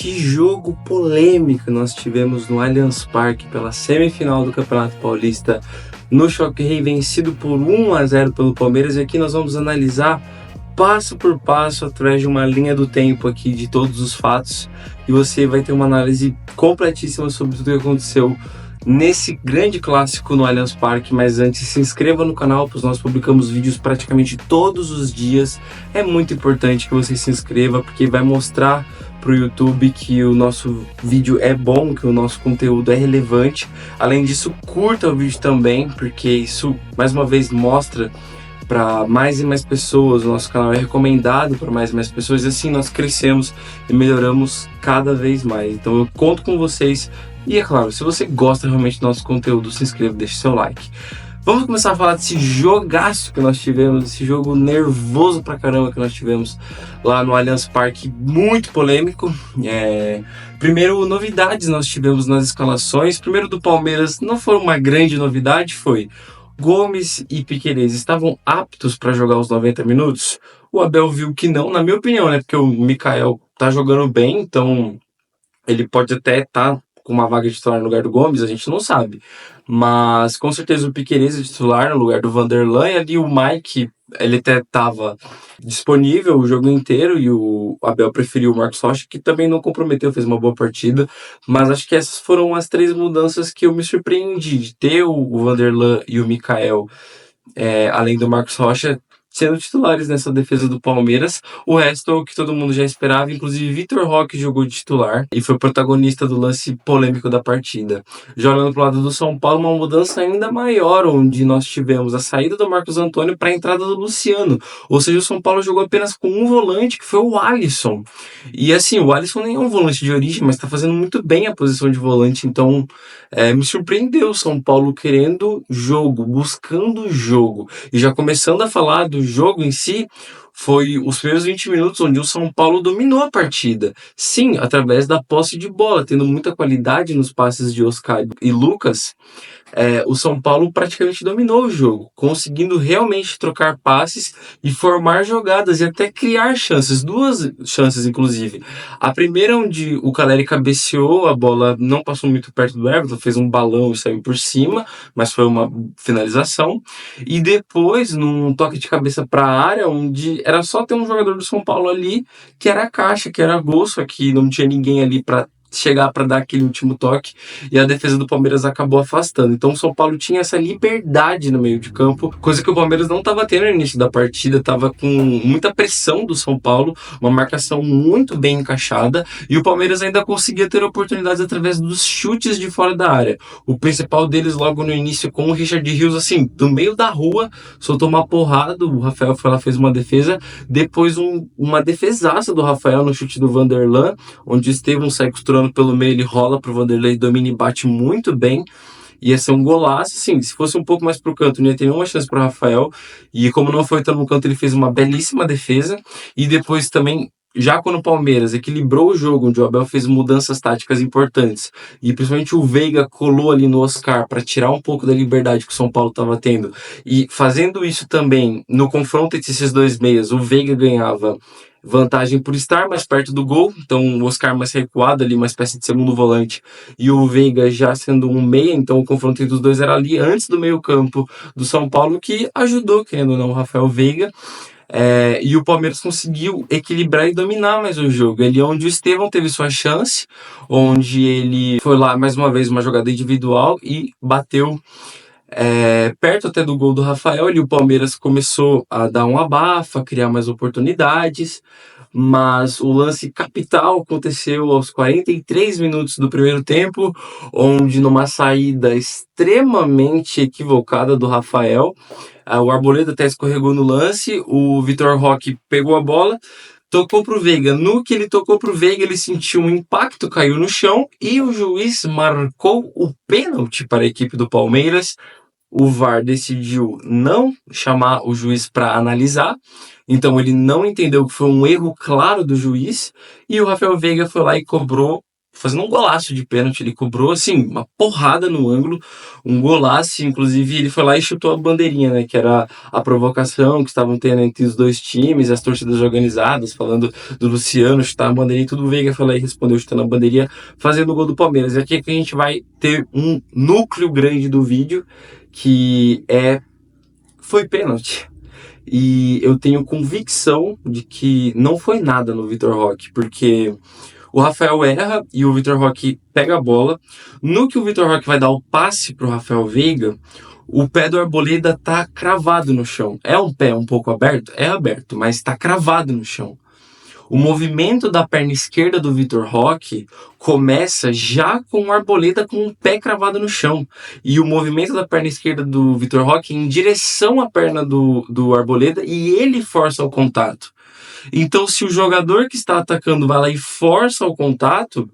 Que jogo polêmico nós tivemos no Allianz Parque pela semifinal do Campeonato Paulista no Choque Rei, vencido por 1-0 pelo Palmeiras. E aqui nós vamos analisar passo por passo, através de uma linha do tempo aqui de todos os fatos, e você vai ter uma análise completíssima sobre tudo o que aconteceu nesse grande clássico no Allianz Parque. Mas antes, se inscreva no canal, pois nós publicamos vídeos praticamente todos os dias. É muito importante que você se inscreva, porque vai mostrar para o YouTube que o nosso vídeo é bom, que o nosso conteúdo é relevante. Além disso, curta o vídeo também, porque isso mais uma vez mostra para mais e mais pessoas. O nosso canal é recomendado para mais e mais pessoas, e assim nós crescemos e melhoramos cada vez mais. Então eu conto com vocês. E é claro, se você gosta realmente do nosso conteúdo, se inscreva, deixe seu like. Vamos começar a falar desse jogaço que nós tivemos, desse jogo nervoso pra caramba que nós tivemos lá no Allianz Parque, muito polêmico. Primeiro, novidades nós tivemos nas escalações. Primeiro, do Palmeiras, não foi uma grande novidade, foi Gomes e Piquerez estavam aptos para jogar os 90 minutos? O Abel viu que não, na minha opinião, né? Porque o Mikael tá jogando bem, então ele pode até estar com uma vaga de titular no lugar do Gomes, a gente não sabe. Mas com certeza o Piquerez é titular no lugar do Vanderlan, e ali o Mike, ele até estava disponível o jogo inteiro, e o Abel preferiu o Marcos Rocha, que também não comprometeu, fez uma boa partida. Mas acho que essas foram as três mudanças que eu me surpreendi, de ter o Vanderlan e o Mikael, além do Marcos Rocha, sendo titulares nessa defesa do Palmeiras. O resto é o que todo mundo já esperava, inclusive Vitor Roque jogou de titular e foi protagonista do lance polêmico da partida. Já olhando para o lado do São Paulo, uma mudança ainda maior, onde nós tivemos a saída do Marcos Antônio para a entrada do Luciano, ou seja, o São Paulo jogou apenas com um volante, que foi o Alisson. E assim, o Alisson nem é um volante de origem, mas está fazendo muito bem a posição de volante, então me surpreendeu o São Paulo querendo jogo, buscando jogo. E já começando a falar do jogo em si, foi os primeiros 20 minutos onde o São Paulo dominou a partida. Sim, através da posse de bola, tendo muita qualidade nos passes de Oscar e Lucas. O São Paulo praticamente dominou o jogo, conseguindo realmente trocar passes e formar jogadas e até criar chances, duas chances inclusive. A primeira, onde o Caleri cabeceou, a bola não passou muito perto do Everton, fez um balão e saiu por cima, mas foi uma finalização. E depois, num toque de cabeça para a área, onde era só ter um jogador do São Paulo ali, que era a Caixa, que era a Gosso, que não tinha ninguém ali para chegar para dar aquele último toque, e a defesa do Palmeiras acabou afastando. Então o São Paulo tinha essa liberdade no meio de campo, coisa que o Palmeiras não estava tendo no início da partida, estava com muita pressão do São Paulo, uma marcação muito bem encaixada, e o Palmeiras ainda conseguia ter oportunidades através dos chutes de fora da área. O principal deles logo no início com o Richard Rios, assim, do meio da rua, soltou uma porrada, o Rafael foi lá, fez uma defesa, depois uma defesaça do Rafael no chute do Vanderlan, onde o Estevão sai costurando pelo meio, ele rola pro Vanderlei, domina e bate muito bem. Ia ser um golaço, sim. Se fosse um pouco mais pro canto, não ia ter nenhuma chance pro Rafael. E como não foi tão no canto, ele fez uma belíssima defesa. E depois também, já quando o Palmeiras equilibrou o jogo, onde o Abel fez mudanças táticas importantes, e principalmente o Veiga colou ali no Oscar para tirar um pouco da liberdade que o São Paulo estava tendo, e fazendo isso também no confronto entre esses dois meias, o Veiga ganhava vantagem por estar mais perto do gol, então o Oscar mais recuado ali, uma espécie de segundo volante, e o Veiga já sendo um meia, então o confronto entre os dois era ali antes do meio campo do São Paulo, que ajudou, querendo ou não, o Rafael Veiga. E o Palmeiras conseguiu equilibrar e dominar mais o jogo. Ali onde o Estevão teve sua chance, onde ele foi lá mais uma vez uma jogada individual e bateu perto até do gol do Rafael. E o Palmeiras começou a dar um abafa, criar mais oportunidades, mas o lance capital aconteceu aos 43 minutos do primeiro tempo, onde numa saída extremamente equivocada do Rafael, o Arboleda até escorregou no lance, o Vitor Roque pegou a bola, tocou pro Veiga. No que ele tocou pro Veiga, ele sentiu um impacto, caiu no chão, e o juiz marcou o pênalti para a equipe do Palmeiras. O VAR decidiu não chamar o juiz para analisar, então ele não entendeu que foi um erro claro do juiz, e o Rafael Veiga foi lá e cobrou fazendo um golaço de pênalti. Ele cobrou, assim, uma porrada no ângulo, um golaço. Inclusive, ele foi lá e chutou a bandeirinha, né? Que era a provocação que estavam tendo entre os dois times, as torcidas organizadas, falando do Luciano chutar a bandeirinha. Tudo o Veiga foi lá e respondeu chutando a bandeirinha, fazendo o gol do Palmeiras. E aqui é que a gente vai ter um núcleo grande do vídeo, que foi pênalti. E eu tenho convicção de que não foi nada no Vitor Roque, porque o Rafael erra e o Vitor Roque pega a bola. No que o Vitor Roque vai dar o passe pro Rafael Veiga, o pé do Arboleda tá cravado no chão. É um pé um pouco aberto? É aberto, mas tá cravado no chão. O movimento da perna esquerda do Vitor Roque começa já com o Arboleda com o pé cravado no chão. E o movimento da perna esquerda do Vitor Roque em direção à perna do Arboleda, e ele força o contato. Então, se o jogador que está atacando vai lá e força o contato,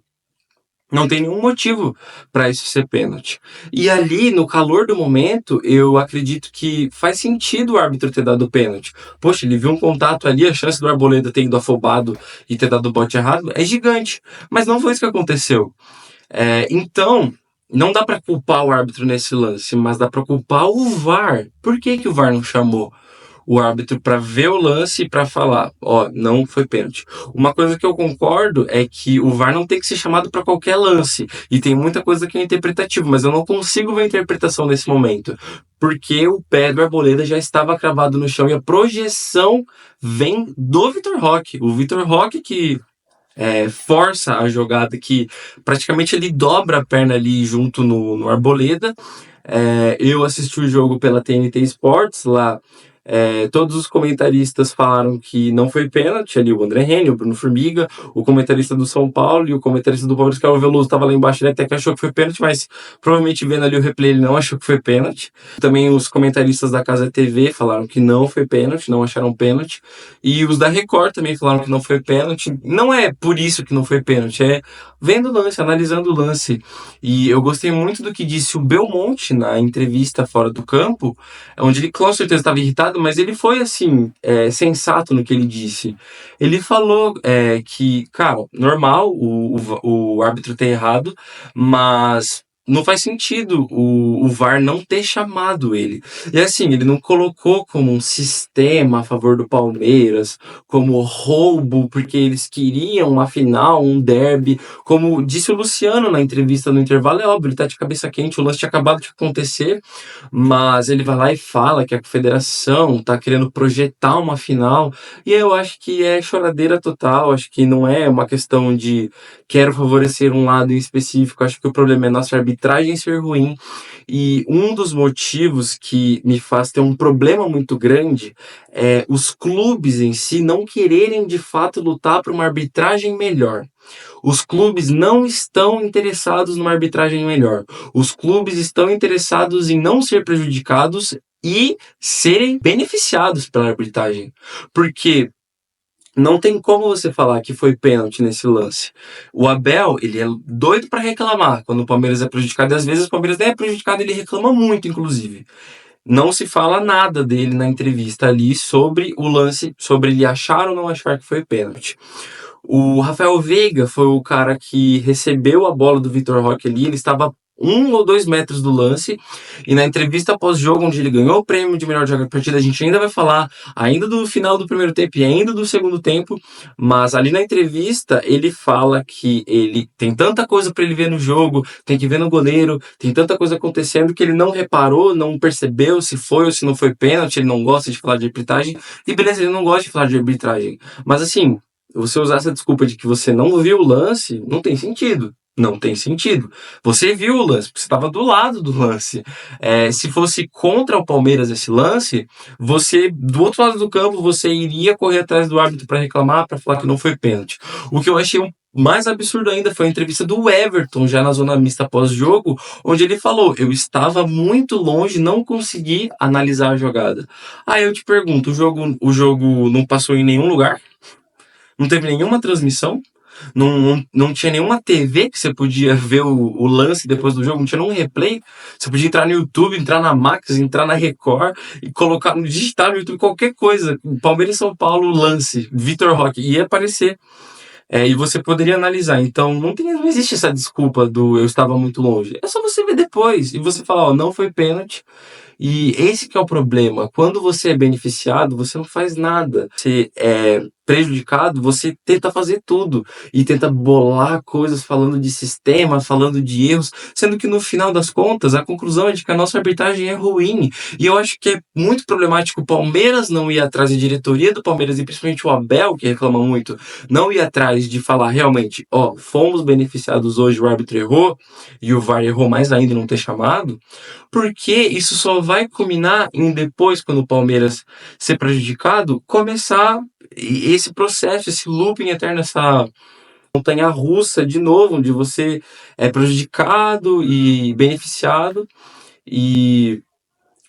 não tem nenhum motivo para isso ser pênalti. E ali, no calor do momento, eu acredito que faz sentido o árbitro ter dado pênalti. Poxa, ele viu um contato ali, a chance do Arboleda ter ido afobado e ter dado o bote errado é gigante. Mas não foi isso que aconteceu. Então, não dá para culpar o árbitro nesse lance, mas dá para culpar o VAR. Por que o VAR não chamou o árbitro para ver o lance e para falar, não foi pênalti? Uma coisa que eu concordo é que o VAR não tem que ser chamado para qualquer lance, e tem muita coisa que é interpretativo, mas eu não consigo ver a interpretação nesse momento, porque o pé do Arboleda já estava cravado no chão e a projeção vem do Vitor Roque. O Vitor Roque que força a jogada, que praticamente ele dobra a perna ali junto no Arboleda. Eu assisti o jogo pela TNT Sports lá. Todos os comentaristas falaram que não foi pênalti, ali o André Henning, o Bruno Formiga, o comentarista do São Paulo e o comentarista do Palmeiras, que é o Veloso, estava lá embaixo, ele até que achou que foi pênalti, mas provavelmente vendo ali o replay ele não achou que foi pênalti. Também os comentaristas da Casa TV falaram que não foi pênalti, não acharam pênalti, e os da Record também falaram que não foi pênalti. Não é por isso que não foi pênalti, é vendo o lance, analisando o lance. E eu gostei muito do que disse o Belmonte na entrevista fora do campo, onde ele com certeza estava irritado, mas ele foi, assim, sensato no que ele disse. Ele falou que, cara, normal o árbitro ter errado, mas não faz sentido o VAR não ter chamado ele. E assim, ele não colocou como um sistema a favor do Palmeiras, como roubo, porque eles queriam uma final, um derby. Como disse o Luciano na entrevista no intervalo, é óbvio, ele tá de cabeça quente, o lance tinha acabado de acontecer, mas ele vai lá e fala que a federação tá querendo projetar uma final, e eu acho que é choradeira total. Acho que não é uma questão de quero favorecer um lado em específico, acho que o problema é nossa arbitragem ser ruim, e um dos motivos que me faz ter um problema muito grande é os clubes em si não quererem de fato lutar por uma arbitragem melhor. Os clubes não estão interessados numa arbitragem melhor. Os clubes estão interessados em não ser prejudicados e serem beneficiados pela arbitragem. Porque não tem como você falar que foi pênalti nesse lance. O Abel, ele é doido para reclamar quando o Palmeiras é prejudicado, e às vezes o Palmeiras nem é prejudicado, ele reclama muito, inclusive. Não se fala nada dele na entrevista ali sobre o lance, sobre ele achar ou não achar que foi pênalti. O Rafael Veiga foi o cara que recebeu a bola do Vitor Roque ali, ele estava 1 ou 2 metros do lance, e na entrevista pós-jogo, onde ele ganhou o prêmio de melhor jogador da partida, a gente ainda vai falar ainda do final do primeiro tempo e ainda do segundo tempo, mas ali na entrevista ele fala que ele tem tanta coisa para ele ver no jogo, tem que ver no goleiro, tem tanta coisa acontecendo que ele não reparou, não percebeu se foi ou se não foi pênalti, ele não gosta de falar de arbitragem, e beleza, ele não gosta de falar de arbitragem, mas assim, você usar essa desculpa de que você não viu o lance, não tem sentido. Não tem sentido. Você viu o lance, porque você estava do lado do lance. Se fosse contra o Palmeiras esse lance, você, do outro lado do campo, você iria correr atrás do árbitro para reclamar, para falar que não foi pênalti. O que eu achei mais absurdo ainda foi a entrevista do Everton, já na zona mista pós-jogo, onde ele falou, eu estava muito longe, não consegui analisar a jogada. Aí eu te pergunto, o jogo não passou em nenhum lugar? Não teve nenhuma transmissão? Não tinha nenhuma TV que você podia ver o lance depois do jogo, não tinha nenhum replay. Você podia entrar no YouTube, entrar na Max, entrar na Record e colocar, digitar no YouTube qualquer coisa. Palmeiras e São Paulo, lance, Vitor Roque, ia aparecer. E você poderia analisar. Então, não existe essa desculpa do eu estava muito longe. É só você ver depois e você falar, ó, não foi pênalti. E esse que é o problema. Quando você é beneficiado, você não faz nada. Você é prejudicado, você tenta fazer tudo e tenta bolar coisas falando de sistema, falando de erros, sendo que no final das contas a conclusão é de que a nossa arbitragem é ruim. E eu acho que é muito problemático o Palmeiras não ir atrás, a diretoria do Palmeiras e principalmente o Abel, que reclama muito, não ir atrás de falar realmente, ó, fomos beneficiados hoje, o árbitro errou e o VAR errou mais ainda em não ter chamado, porque isso só vai culminar em depois, quando o Palmeiras ser prejudicado, começar esse processo, esse looping eterno, essa montanha russa de novo, onde você é prejudicado e beneficiado, e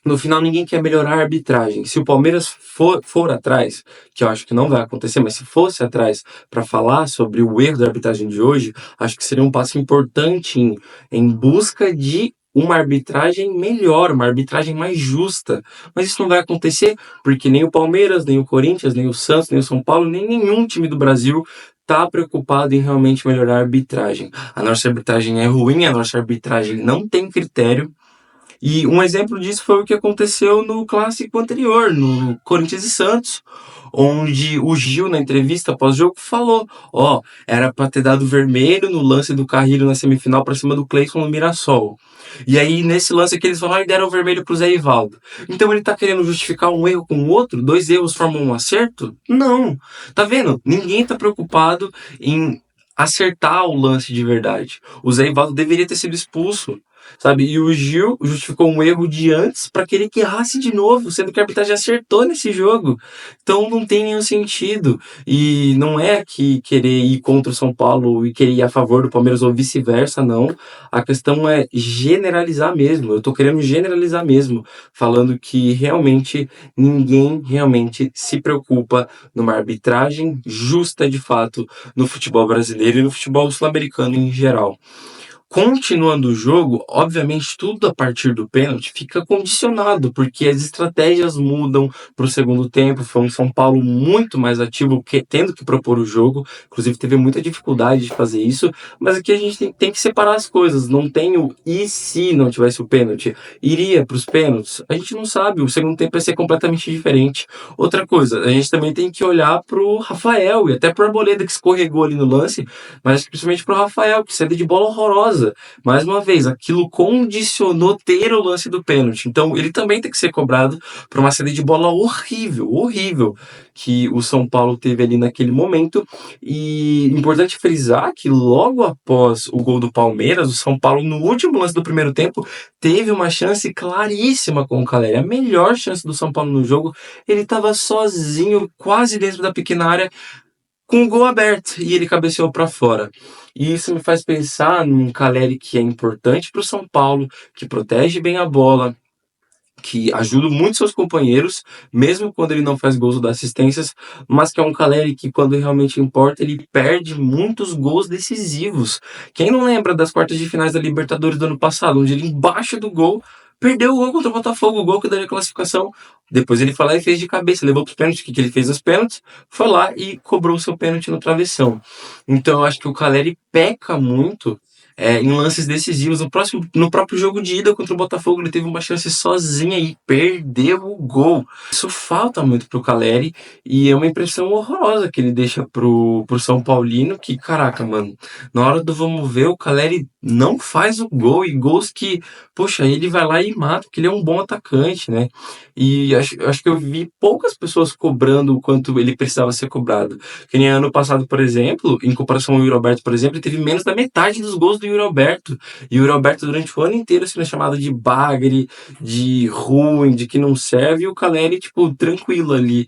no final ninguém quer melhorar a arbitragem. Se o Palmeiras for atrás, que eu acho que não vai acontecer, mas se fosse atrás para falar sobre o erro da arbitragem de hoje, acho que seria um passo importante em busca de uma arbitragem melhor, uma arbitragem mais justa. Mas isso não vai acontecer porque nem o Palmeiras, nem o Corinthians, nem o Santos, nem o São Paulo, nem nenhum time do Brasil está preocupado em realmente melhorar a arbitragem. A nossa arbitragem é ruim, a nossa arbitragem não tem critério. E um exemplo disso foi o que aconteceu no clássico anterior, no Corinthians e Santos, onde o Gil, na entrevista pós-jogo, falou: ó, era para ter dado vermelho no lance do Carrilho na semifinal para cima do Cleison no Mirassol. E aí, nesse lance aqui, eles falaram e deram vermelho pro Zé Ivaldo. Então ele tá querendo justificar um erro com o outro? Dois erros formam um acerto? Não. Tá vendo? Ninguém tá preocupado em acertar o lance de verdade. O Zé Ivaldo deveria ter sido expulso, sabe? E o Gil justificou um erro de antes para querer que errasse de novo, sendo que a arbitragem acertou nesse jogo. Então não tem nenhum sentido. E não é que querer ir contra o São Paulo e querer ir a favor do Palmeiras ou vice-versa, não. A questão é generalizar mesmo. Eu tô querendo generalizar mesmo, falando que realmente ninguém realmente se preocupa numa arbitragem justa de fato no futebol brasileiro e no futebol sul-americano em geral. Continuando o jogo, obviamente tudo a partir do pênalti fica condicionado, porque as estratégias mudam para o segundo tempo. Foi um São Paulo muito mais ativo, tendo que propor o jogo. Inclusive teve muita dificuldade de fazer isso, mas aqui a gente tem que separar as coisas. Não tem o e se não tivesse o pênalti? Iria para os pênaltis? A gente não sabe, o segundo tempo vai ser completamente diferente. Outra coisa, a gente também tem que olhar para o Rafael e até para o Arboleda, que escorregou ali no lance, mas principalmente para o Rafael, que saída de bola horrorosa. Mais uma vez, aquilo condicionou ter o lance do pênalti. Então, ele também tem que ser cobrado por uma saída de bola horrível, horrível, que o São Paulo teve ali naquele momento. E importante frisar que logo após o gol do Palmeiras, o São Paulo, no último lance do primeiro tempo, teve uma chance claríssima com o Caleri. A melhor chance do São Paulo no jogo. Ele estava sozinho, quase dentro da pequena área, com o gol aberto, e ele cabeceou para fora. E isso me faz pensar num Caleri que é importante para o São Paulo, que protege bem a bola, que ajuda muito seus companheiros, mesmo quando ele não faz gols ou dá assistências, mas que é um Caleri que, quando realmente importa, ele perde muitos gols decisivos. Quem não lembra das quartas de finais da Libertadores do ano passado, onde ele, embaixo do gol, perdeu o gol contra o Botafogo, o gol que daria a classificação. Depois ele foi lá e fez de cabeça, levou para os pênaltis. O que ele fez nos pênaltis? Foi lá e cobrou o seu pênalti no travessão. Então eu acho que o Caleri peca muito em lances decisivos. No próprio jogo de ida contra o Botafogo, ele teve uma chance sozinha e perdeu o gol. Isso falta muito pro Caleri e é uma impressão horrorosa que ele deixa pro São Paulino, que, caraca, mano, na hora do vamos ver, o Caleri não faz o gol, e gols que, poxa, ele vai lá e mata, porque ele é um bom atacante, né? E acho que eu vi poucas pessoas cobrando o quanto ele precisava ser cobrado. Que nem ano passado, por exemplo, em comparação ao Yuri Alberto, por exemplo, ele teve menos da metade dos gols do Yuri Alberto. E o Yuri Alberto, durante o ano inteiro, sendo chamado de bagre, de ruim, de que não serve, e o Caleri, tipo, tranquilo ali,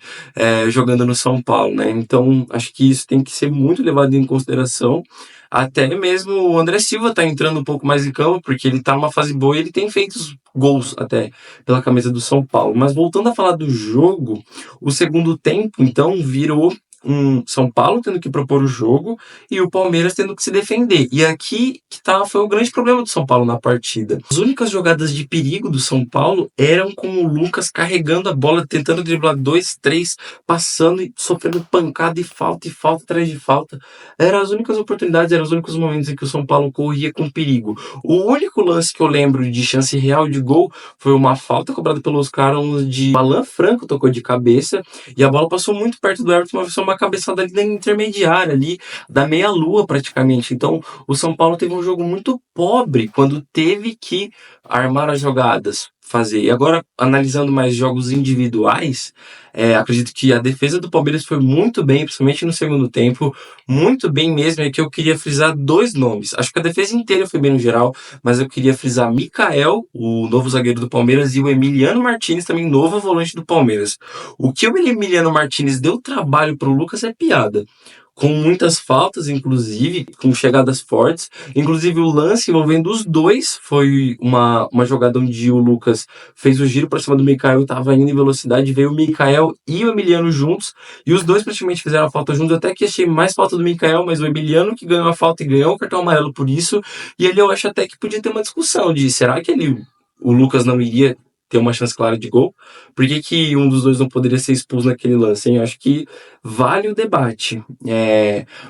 jogando no São Paulo, né? Então, acho que isso tem que ser muito levado em consideração. Até mesmo o André Silva tá entrando um pouco mais em campo, porque ele tá numa fase boa e ele tem feito gols até pela camisa do São Paulo. Mas voltando a falar do jogo, o segundo tempo, então, virou São Paulo tendo que propor o jogo e o Palmeiras tendo que se defender. E aqui que foi o grande problema do São Paulo na partida. As únicas jogadas de perigo do São Paulo eram com o Lucas carregando a bola, tentando driblar 2, 3, passando e sofrendo pancada e falta atrás de falta. Eram as únicas oportunidades, eram os únicos momentos em que o São Paulo corria com perigo. O único lance que eu lembro de chance real de gol foi uma falta cobrada pelos caras de Alan Franco, tocou de cabeça, e a bola passou muito perto do Everton, mas foi uma cabeçada ali da intermediária, ali, da meia-lua praticamente. Então, o São Paulo teve um jogo muito pobre quando teve que armar as jogadas, fazer. E agora, analisando mais jogos individuais, acredito que a defesa do Palmeiras foi muito bem, principalmente no segundo tempo, muito bem mesmo. É que eu queria frisar dois nomes. Acho que a defesa inteira foi bem no geral, mas eu queria frisar Mikael, o novo zagueiro do Palmeiras, e o Emiliano Martinez, também novo volante do Palmeiras. O que o Emiliano Martinez deu trabalho pro Lucas é piada. Com muitas faltas, inclusive, com chegadas fortes. Inclusive, o lance envolvendo os dois foi uma jogada onde o Lucas fez o giro para cima do Mikael, estava indo em velocidade, veio o Mikael e o Emiliano juntos, e os dois praticamente fizeram a falta juntos. Até que achei mais falta do Mikael, mas o Emiliano que ganhou a falta e ganhou o cartão amarelo por isso. E ali eu acho até que podia ter uma discussão de será que o Lucas não iria ter uma chance clara de gol? Por que um dos dois não poderia ser expulso naquele lance, hein? Eu acho que vale o debate.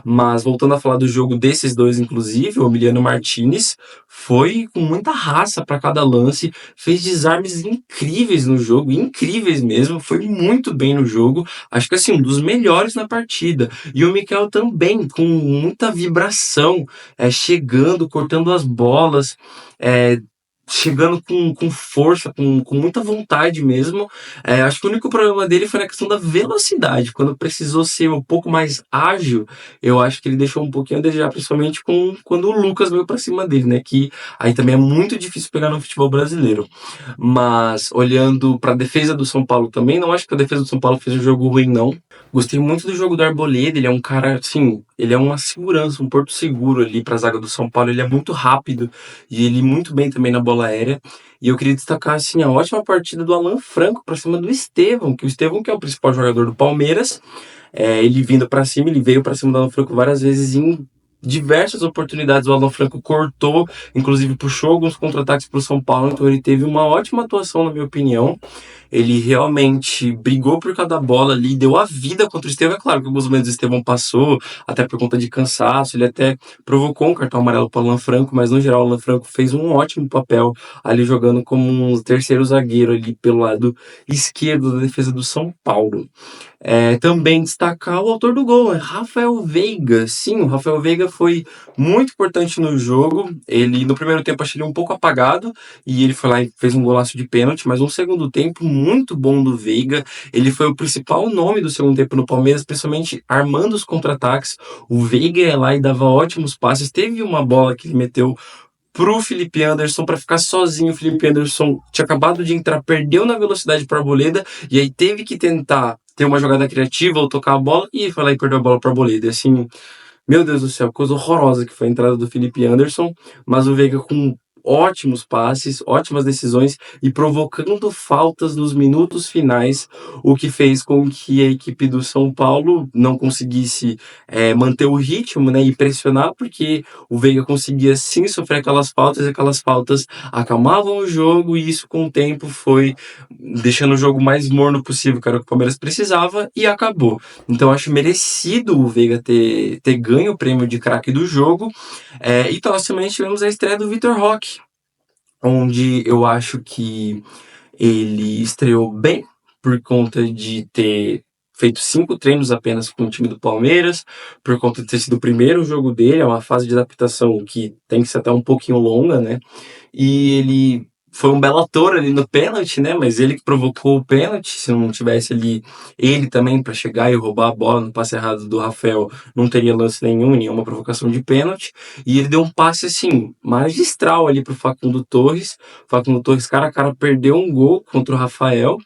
Mas voltando a falar do jogo desses dois, inclusive, o Emiliano Martinez foi com muita raça para cada lance, fez desarmes incríveis no jogo, incríveis mesmo, foi muito bem no jogo, acho que assim, um dos melhores na partida. E o Mikel também, com muita vibração, chegando, cortando as bolas, é, chegando com força, com muita vontade mesmo. Acho que o único problema dele foi na questão da velocidade. Quando precisou ser um pouco mais ágil, eu acho que ele deixou um pouquinho a desejar, principalmente quando o Lucas veio para cima dele, né? Que aí também é muito difícil pegar no futebol brasileiro. Mas olhando para a defesa do São Paulo também, não acho que a defesa do São Paulo fez um jogo ruim, não. Gostei muito do jogo do Arboleda, ele é um cara, assim, ele é uma segurança, um porto seguro ali para a zaga do São Paulo, ele é muito rápido e ele muito bem também na bola aérea. E eu queria destacar, assim, a ótima partida do Alan Franco para cima do Estevão, que o Estevão que é o principal jogador do Palmeiras, ele vindo para cima, ele veio para cima do Alan Franco várias vezes em diversas oportunidades. O Alan Franco cortou, inclusive puxou alguns contra-ataques para o São Paulo, então ele teve uma ótima atuação, na minha opinião. Ele realmente brigou por cada bola ali, deu a vida contra o Estevão. É claro que alguns momentos o Estevão passou, até por conta de cansaço, ele até provocou um cartão amarelo para o Alan Franco, mas no geral o Alan Franco fez um ótimo papel ali jogando como um terceiro zagueiro ali pelo lado esquerdo da defesa do São Paulo. Também destacar o autor do gol, Rafael Veiga. Sim, o Rafael Veiga foi muito importante no jogo. Ele, no primeiro tempo, achei ele um pouco apagado e ele foi lá e fez um golaço de pênalti, mas um segundo tempo muito bom do Veiga. Ele foi o principal nome do segundo tempo no Palmeiras, principalmente armando os contra-ataques. O Veiga ia lá e dava ótimos passes. Teve uma bola que ele meteu pro Felipe Anderson para ficar sozinho. O Felipe Anderson tinha acabado de entrar, perdeu na velocidade para Arboleda e aí teve que tentar ter uma jogada criativa ou tocar a bola e foi lá e perdeu a bola para Arboleda. E assim, meu Deus do céu, coisa horrorosa que foi a entrada do Felipe Anderson, mas o Veiga com ótimos passes, ótimas decisões e provocando faltas nos minutos finais, o que fez com que a equipe do São Paulo não conseguisse manter o ritmo, né, e pressionar, porque o Veiga conseguia sim sofrer aquelas faltas e aquelas faltas acalmavam o jogo e isso com o tempo foi deixando o jogo mais morno possível, que era o que o Palmeiras precisava e acabou. Então acho merecido o Veiga ter ganho o prêmio de craque do jogo. E nós também tivemos a estreia do Vitor Roque, onde eu acho que ele estreou bem por conta de ter feito 5 treinos apenas com o time do Palmeiras, por conta de ter sido o primeiro jogo dele, é uma fase de adaptação que tem que ser até um pouquinho longa, né? E ele foi um belo ator ali no pênalti, né? Mas ele que provocou o pênalti, se não tivesse ali ele também para chegar e roubar a bola no passe errado do Rafael, não teria lance nenhum, nenhuma provocação de pênalti. E ele deu um passe, assim, magistral ali pro Facundo Torres. Facundo Torres, cara a cara, perdeu um gol contra o Rafael.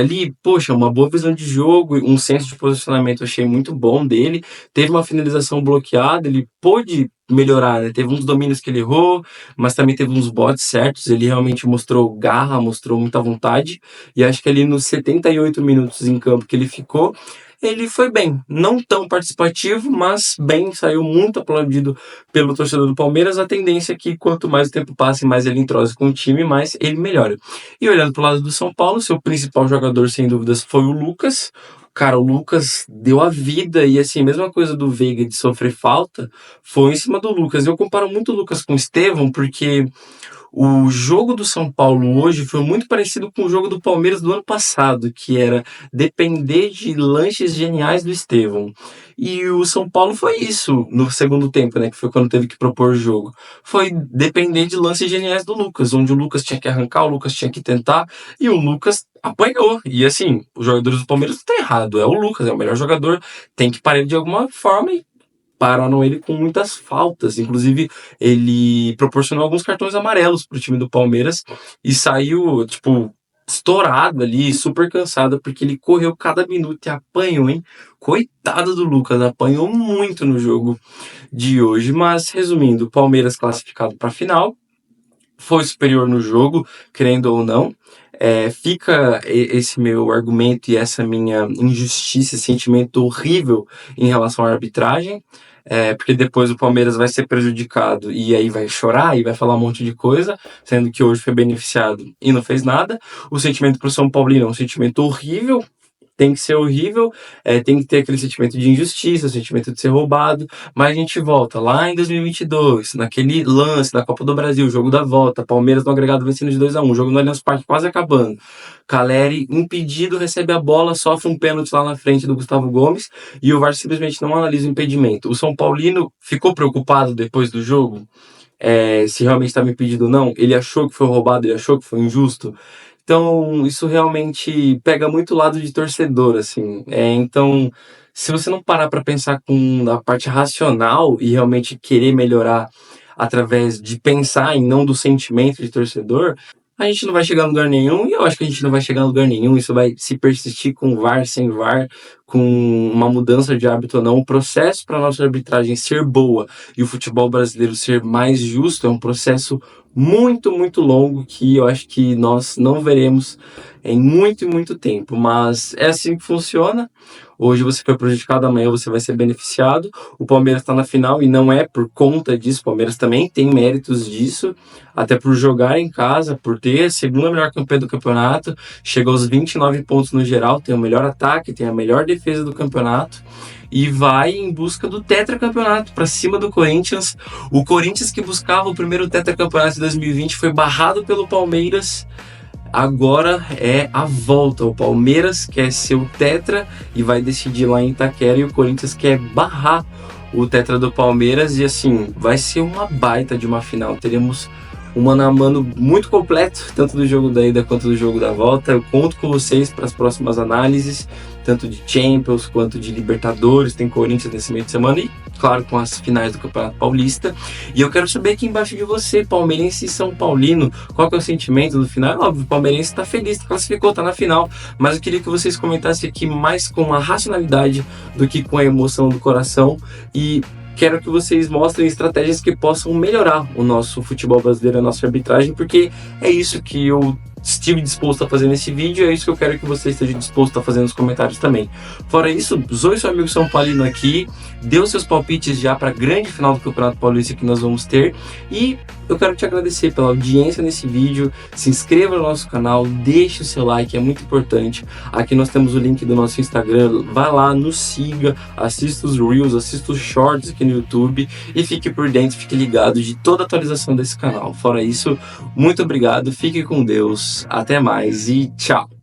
Ali, poxa, uma boa visão de jogo, um senso de posicionamento, eu achei muito bom dele. Teve uma finalização bloqueada, ele pôde melhorar, né? Teve uns domínios que ele errou, mas também teve uns botes certos. Ele realmente mostrou garra, mostrou muita vontade. E acho que ali nos 78 minutos em campo que ele ficou, ele foi bem, não tão participativo, mas bem, saiu muito aplaudido pelo torcedor do Palmeiras. A tendência é que quanto mais o tempo passa e mais ele entrosa com o time, mais ele melhora. E olhando pro lado do São Paulo, seu principal jogador, sem dúvidas, foi o Lucas. Cara, o Lucas deu a vida e assim, mesma coisa do Veiga de sofrer falta, foi em cima do Lucas. Eu comparo muito o Lucas com o Estevão, porque o jogo do São Paulo hoje foi muito parecido com o jogo do Palmeiras do ano passado, que era depender de lances geniais do Estevão. E o São Paulo foi isso no segundo tempo, né? Que foi quando teve que propor o jogo. Foi depender de lances geniais do Lucas, onde o Lucas tinha que arrancar, o Lucas tinha que tentar, e o Lucas apanhou. E assim, os jogadores do Palmeiras não estão errados. É o Lucas, é o melhor jogador, tem que parar ele de alguma forma e pararam ele com muitas faltas. Inclusive, ele proporcionou alguns cartões amarelos pro time do Palmeiras e saiu, tipo, estourado ali, super cansado, porque ele correu cada minuto e apanhou, hein? Coitado do Lucas, apanhou muito no jogo de hoje. Mas, resumindo, o Palmeiras classificado para a final, foi superior no jogo, querendo ou não. Fica esse meu argumento e essa minha injustiça, esse sentimento horrível em relação à arbitragem, porque depois o Palmeiras vai ser prejudicado e aí vai chorar e vai falar um monte de coisa, sendo que hoje foi beneficiado e não fez nada. O sentimento para o São Paulino é um sentimento horrível, tem que ser horrível, tem que ter aquele sentimento de injustiça, o sentimento de ser roubado, mas a gente volta lá em 2022, naquele lance da Copa do Brasil, jogo da volta, Palmeiras no agregado vencendo de 2-1, jogo no Allianz Parque quase acabando. Caleri, impedido, recebe a bola, sofre um pênalti lá na frente do Gustavo Gomes e o VAR simplesmente não analisa o impedimento. O São Paulino ficou preocupado depois do jogo, se realmente estava impedido ou não. Ele achou que foi roubado, ele achou que foi injusto. Então, isso realmente pega muito o lado de torcedor, assim. Então, se você não parar para pensar com a parte racional e realmente querer melhorar através de pensar e não do sentimento de torcedor, a gente não vai chegar a lugar nenhum, e eu acho que a gente não vai chegar a lugar nenhum. Isso vai se persistir com VAR, sem VAR, com uma mudança de hábito ou não. O processo para a nossa arbitragem ser boa e o futebol brasileiro ser mais justo é um processo muito, muito longo que eu acho que nós não veremos em muito e muito tempo. Mas é assim que funciona. Hoje você foi prejudicado, amanhã você vai ser beneficiado. O Palmeiras está na final e não é por conta disso. O Palmeiras também tem méritos disso, até por jogar em casa, por ter a segunda melhor campanha do campeonato, chegou aos 29 pontos no geral, tem o melhor ataque, tem a melhor defesa do campeonato e vai em busca do tetracampeonato para cima do Corinthians. O Corinthians, que buscava o primeiro tetracampeonato de 2020, foi barrado pelo Palmeiras. Agora é a volta. O Palmeiras quer ser o tetra e vai decidir lá em Itaquera, e o Corinthians quer barrar o tetra do Palmeiras. E assim, vai ser uma baita de uma final. Teremos um mano a mano muito completo, tanto do jogo da ida quanto do jogo da volta. Eu conto com vocês para as próximas análises, tanto de Champions quanto de Libertadores. Tem Corinthians nesse meio de semana e, claro, com as finais do Campeonato Paulista. E eu quero saber aqui embaixo de você, palmeirense e São Paulino, qual que é o sentimento do final? Óbvio, o palmeirense está feliz, classificou, está na final, mas eu queria que vocês comentassem aqui mais com a racionalidade do que com a emoção do coração, e quero que vocês mostrem estratégias que possam melhorar o nosso futebol brasileiro, a nossa arbitragem, porque é isso que eu estive disposto a fazer nesse vídeo, é isso que eu quero que você esteja disposto a fazer nos comentários também. Fora isso, zoe seu amigo São Paulino aqui, dê os seus palpites já para a grande final do Campeonato Paulista que nós vamos ter, e eu quero te agradecer pela audiência nesse vídeo. Se inscreva no nosso canal, deixe o seu like, é muito importante. Aqui nós temos o link do nosso Instagram, vai lá, nos siga, assista os Reels, assista os Shorts aqui no YouTube e fique por dentro, fique ligado de toda a atualização desse canal. Fora isso, muito obrigado, fique com Deus, até mais e tchau!